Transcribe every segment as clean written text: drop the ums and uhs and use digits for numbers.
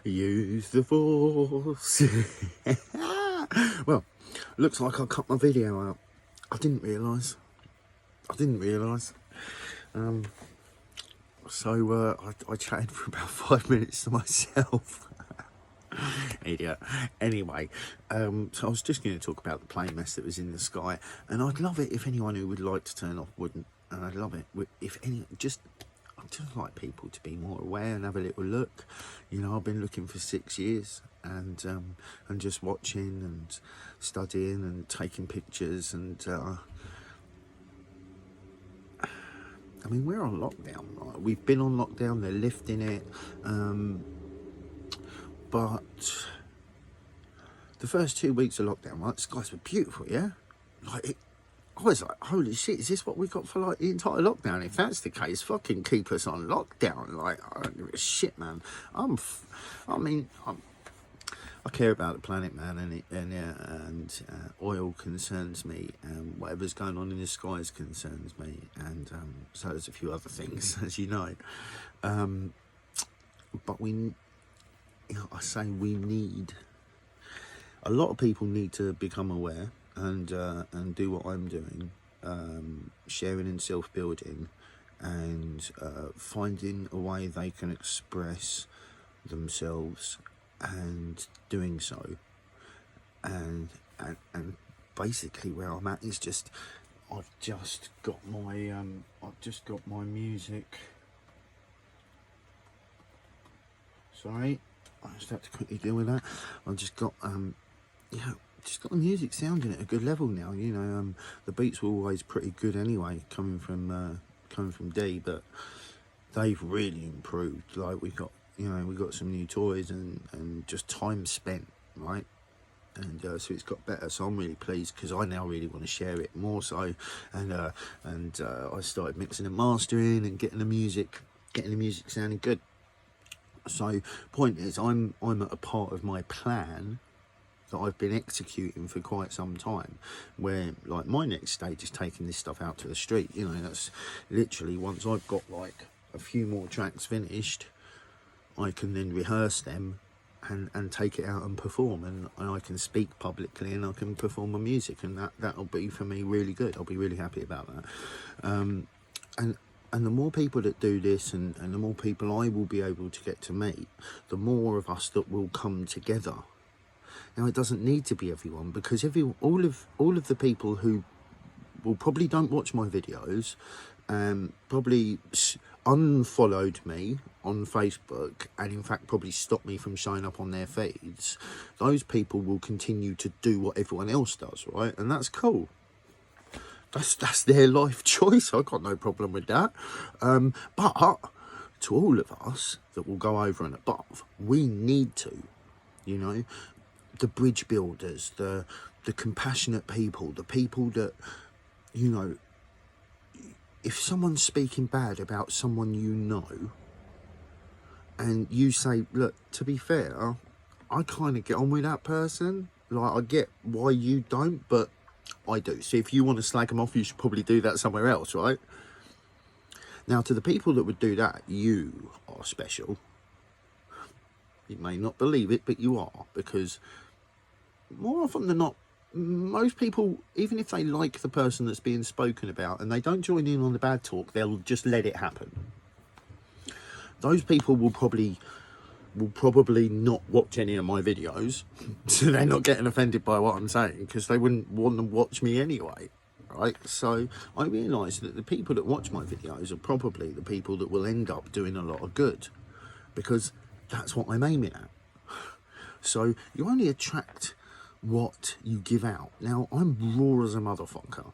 Use the force. Well, looks like I cut my video out. I didn't realise. So I chatted for about 5 minutes to myself. Idiot. Anyway, so I was just going to talk about the plane mess that was in the sky, and I'd love it if anyone who would like to turn off wouldn't. And I'd love it if any, I'd just like people to be more aware and have a little look. You know, I've been looking for 6 years, and just watching and studying and taking pictures, and I mean, we're on lockdown, right? We've been on lockdown, they're lifting it, but the first 2 weeks of lockdown, right, the skies were beautiful, yeah? I was like, holy shit, is this what we got for like the entire lockdown? If that's the case, fucking keep us on lockdown. Like, I don't give a shit, man. I care about the planet, man, and oil concerns me, and whatever's going on in the skies concerns me, and so there's a few other things, as you know. But I say we need, a lot of people need to become aware and do what I'm doing, sharing and self-building, and finding a way they can express themselves, and doing so, and basically where I'm at is just, I've just got my music. Sorry, I just have to quickly deal with that. I've just got just got the music sounding at a good level now. You know, the beats were always pretty good anyway, coming from D, but they've really improved. Like, we got some new toys and just time spent, right? And so it's got better. So I'm really pleased, because I now really want to share it more so. And I started mixing and mastering and getting the music sounding good. So point is, I'm at a part of my plan that I've been executing for quite some time, where like my next stage is taking this stuff out to the street. You know, that's literally, once I've got like a few more tracks finished, I can then rehearse them and take it out and perform, and I can speak publicly, and I can perform my music, and that'll be for me really good. I'll be really happy about that. And the more people that do this, and the more people I will be able to get to meet, the more of us that will come together. Now, it doesn't need to be everyone, because all of the people who probably don't watch my videos, probably unfollowed me on Facebook, and in fact probably stopped me from showing up on their feeds, those people will continue to do what everyone else does, right? And that's cool. That's their life choice. I've got no problem with that. But to all of us that will go over and above, we need to, you know, the bridge builders, the compassionate people, the people that, you know, if someone's speaking bad about someone you know, and you say, look, to be fair, I kind of get on with that person. Like, I get why you don't, but I do. So if you want to slag them off, you should probably do that somewhere else, right? Now, to the people that would do that, you are special. You may not believe it, but you are, because more often than not, most people, even if they like the person that's being spoken about and they don't join in on the bad talk, they'll just let it happen. Those people will probably not watch any of my videos, so they're not getting offended by what I'm saying, because they wouldn't want to watch me anyway, right? So I realise that the people that watch my videos are probably the people that will end up doing a lot of good, because that's what I'm aiming at. So you only attract what you give out. Now, I'm raw as a motherfucker,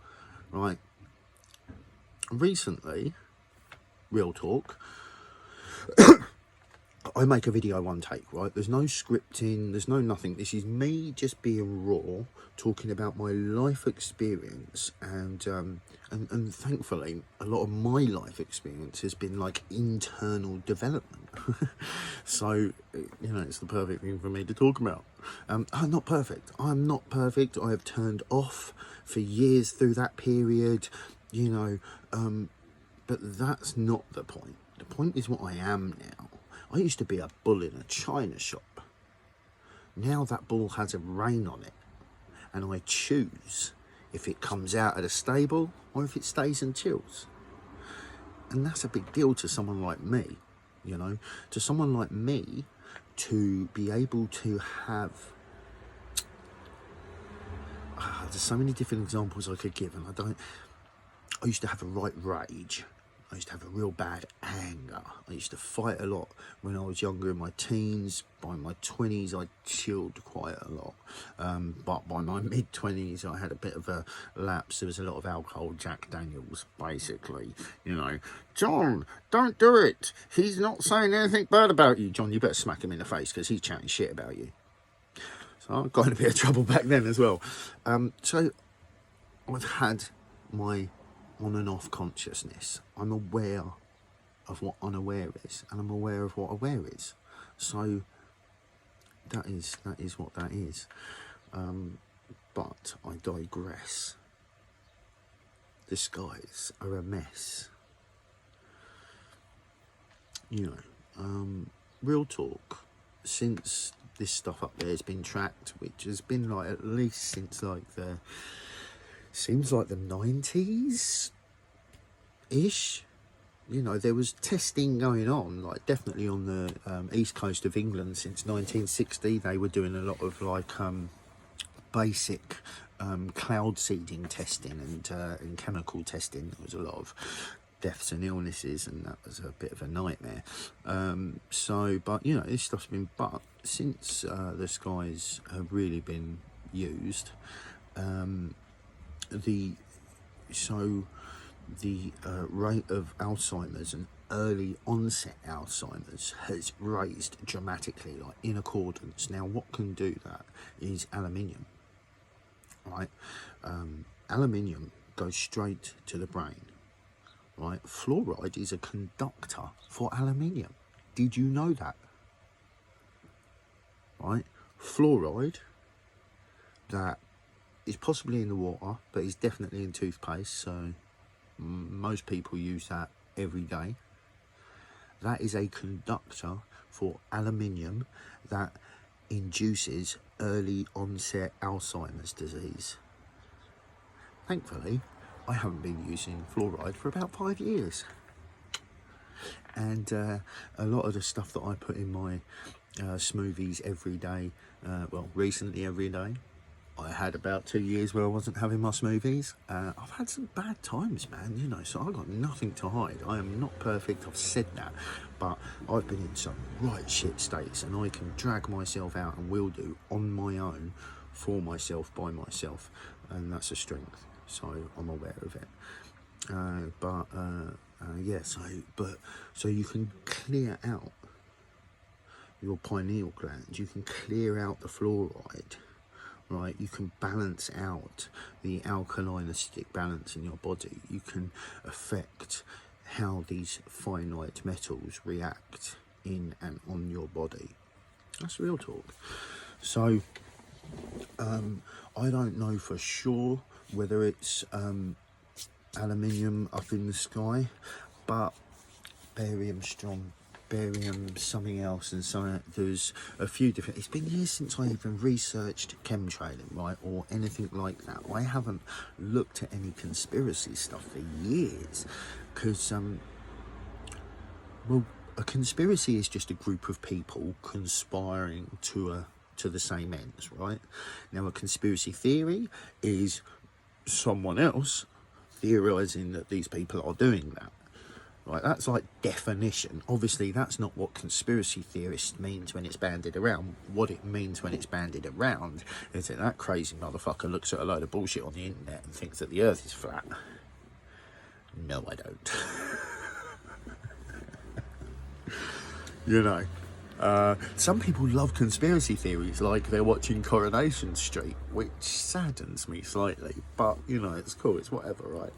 right? Recently, real talk, I make a video one take, right? There's no scripting, there's no nothing. This is me just being raw, talking about my life experience, and thankfully, a lot of my life experience has been like internal development. So, you know, it's the perfect thing for me to talk about. I'm not perfect. I'm not perfect. I have turned off for years through that period, you know, but that's not the point. The point is what I am now. I used to be a bull in a china shop. Now that bull has a rein on it, and I choose if it comes out of the stable or if it stays and chills. And that's a big deal to someone like me, you know, to someone like me, to be able to have, there's so many different examples I could give, and I used to have a right rage. I used to have a real bad anger. I used to fight a lot when I was younger, in my teens. By my 20s, I chilled quite a lot. But by my mid-20s, I had a bit of a lapse. There was a lot of alcohol, Jack Daniels, basically. You know, John, don't do it. He's not saying anything bad about you. John, you better smack him in the face because he's chatting shit about you. So I got in a bit of trouble back then as well. So I've had my on and off consciousness. I'm aware of what unaware is, and I'm aware of what aware is. So that is what that is. But I digress. The skies are a mess. You know, real talk, since this stuff up there has been tracked, which has been like at least since like seems like the 90s ish. You know, there was testing going on, like definitely on the east coast of England since 1960. They were doing a lot of like basic cloud seeding testing and chemical testing. There was a lot of deaths and illnesses, and that was a bit of a nightmare. But you know, this stuff's been, but since the skies have really been used, the rate of Alzheimer's and early onset Alzheimer's has raised dramatically, like in accordance. Now what can do that is aluminium, right? Aluminium goes straight to the brain, right? Fluoride is a conductor for aluminium. Did you know that? Right? Fluoride, that is possibly in the water, but is definitely in toothpaste, so most people use that every day. That is a conductor for aluminium that induces early onset Alzheimer's disease. Thankfully, I haven't been using fluoride for about 5 years. And a lot of the stuff that I put in my smoothies every day, well, recently every day, I had about 2 years where I wasn't having my smoothies. I've had some bad times, man, you know, so I've got nothing to hide. I am not perfect, I've said that, but I've been in some right shit states, and I can drag myself out and will do on my own, for myself, by myself, and that's a strength, so I'm aware of it. So you can clear out your pineal gland, you can clear out the fluoride, right? You can balance out the alkaline acidic balance in your body. You can affect how these finite metals react in and on your body. That's real talk. So I don't know for sure whether it's aluminium up in the sky, but barium strong, barium something else, and so there's a few different. It's been years since I even researched chemtrailing, right, or anything like that. I haven't looked at any conspiracy stuff for years, because well, a conspiracy is just a group of people conspiring to the same ends, right? Now a conspiracy theory is someone else theorizing that these people are doing that. Right, that's like definition. Obviously, that's not what conspiracy theorist means when it's bandied around. What it means when it's bandied around is that that crazy motherfucker looks at a load of bullshit on the internet and thinks that the earth is flat. No, I don't. You know, some people love conspiracy theories like they're watching Coronation Street, which saddens me slightly, but you know, it's cool, it's whatever, right?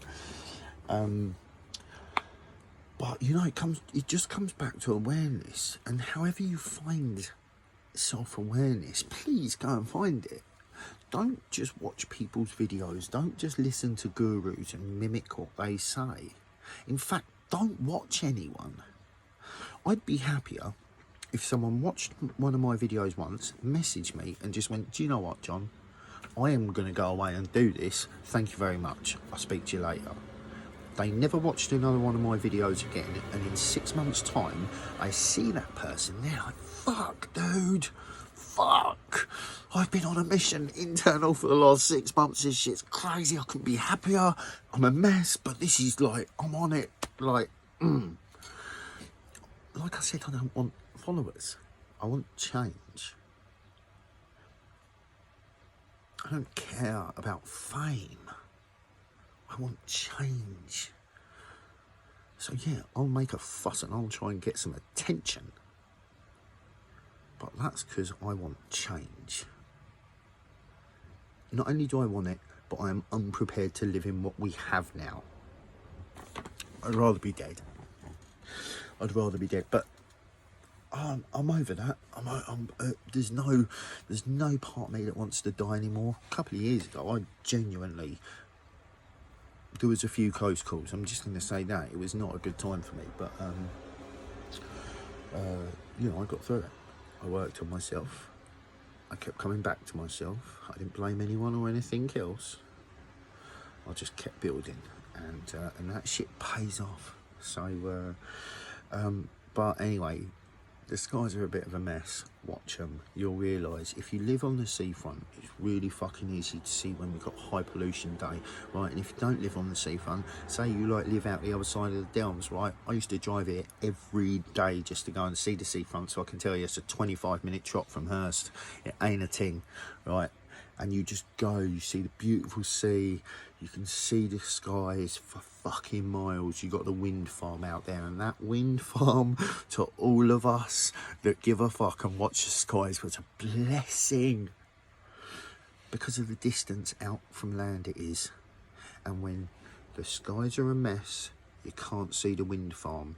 But you know, it just comes back to awareness, and however you find self-awareness, please go and find it. Don't just watch people's videos, don't just listen to gurus and mimic what they say. In fact, don't watch anyone. I'd be happier if someone watched one of my videos once, messaged me and just went, do you know what, John? I am going to go away and do this. Thank you very much. I'll speak to you later. They never watched another one of my videos again, and in 6 months' time, I see that person, they're like, fuck, dude, fuck. I've been on a mission internal for the last 6 months. This shit's crazy. I couldn't be happier. I'm a mess, but this is like, I'm on it. Like I said, I don't want followers. I want change. I don't care about fame. I want change. So yeah, I'll make a fuss and I'll try and get some attention. But that's because I want change. Not only do I want it, but I am unprepared to live in what we have now. I'd rather be dead. I'd rather be dead. But I'm over that. There's no part of me that wants to die anymore. A couple of years ago, I genuinely, there was a few close calls. I'm just going to say that it was not a good time for me. But you know, I got through it. I worked on myself. I kept coming back to myself. I didn't blame anyone or anything else. I just kept building, and that shit pays off. So, but anyway, the skies are a bit of a mess. Watch them. You'll realise if you live on the seafront, it's really fucking easy to see when we've got high pollution day, right? And if you don't live on the seafront, say you like live out the other side of the Downs, right? I used to drive here every day just to go and see the seafront, so I can tell you it's a 25-minute trot from Hurst. It ain't a ting, right? And you just go, you see the beautiful sea, you can see the skies for fucking miles. You got the wind farm out there, and that wind farm, to all of us that give a fuck and watch the skies, was a blessing because of the distance out from land it is. And when the skies are a mess, you can't see the wind farm,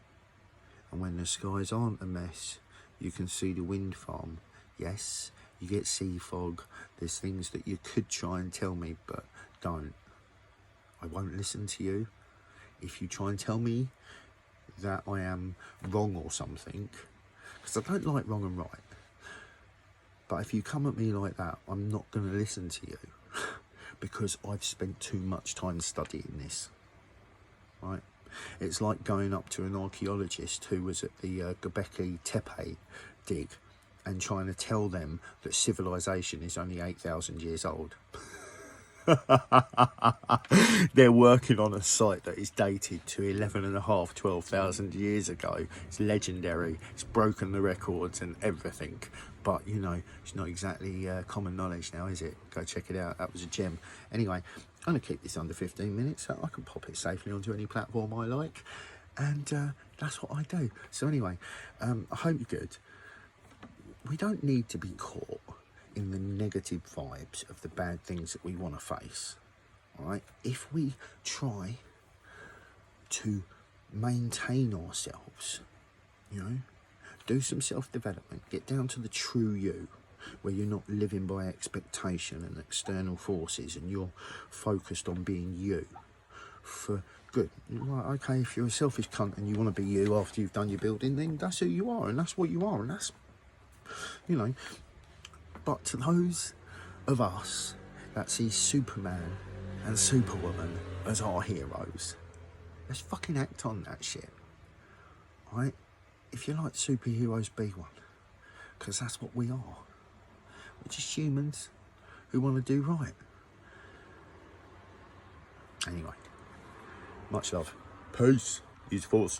and when the skies aren't a mess, you can see the wind farm. Yes, you get sea fog. There's things that you could try and tell me, but don't. I won't listen to you. If you try and tell me that I am wrong or something, because I don't like wrong and right, but if you come at me like that, I'm not going to listen to you because I've spent too much time studying this, right? It's like going up to an archaeologist who was at the Göbekli Tepe dig and trying to tell them that civilization is only 8,000 years old. They're working on a site that is dated to 12,000 years ago. It's legendary. It's broken the records and everything. But, you know, it's not exactly common knowledge now, is it? Go check it out. That was a gem. Anyway, I'm going to keep this under 15 minutes so I can pop it safely onto any platform I like. And that's what I do. So anyway, I hope you're good. We don't need to be caught in the negative vibes of the bad things that we want to face, all right? If we try to maintain ourselves, you know, do some self-development, get down to the true you, where you're not living by expectation and external forces, and you're focused on being you for good. Right, okay, if you're a selfish cunt and you want to be you after you've done your building, then that's who you are, and that's what you are, and that's, you know. But to those of us that see Superman and Superwoman as our heroes, let's fucking act on that shit, right? If you like superheroes, be one, because that's what we are. We're just humans who want to do right. Anyway, much love. Peace. Use force.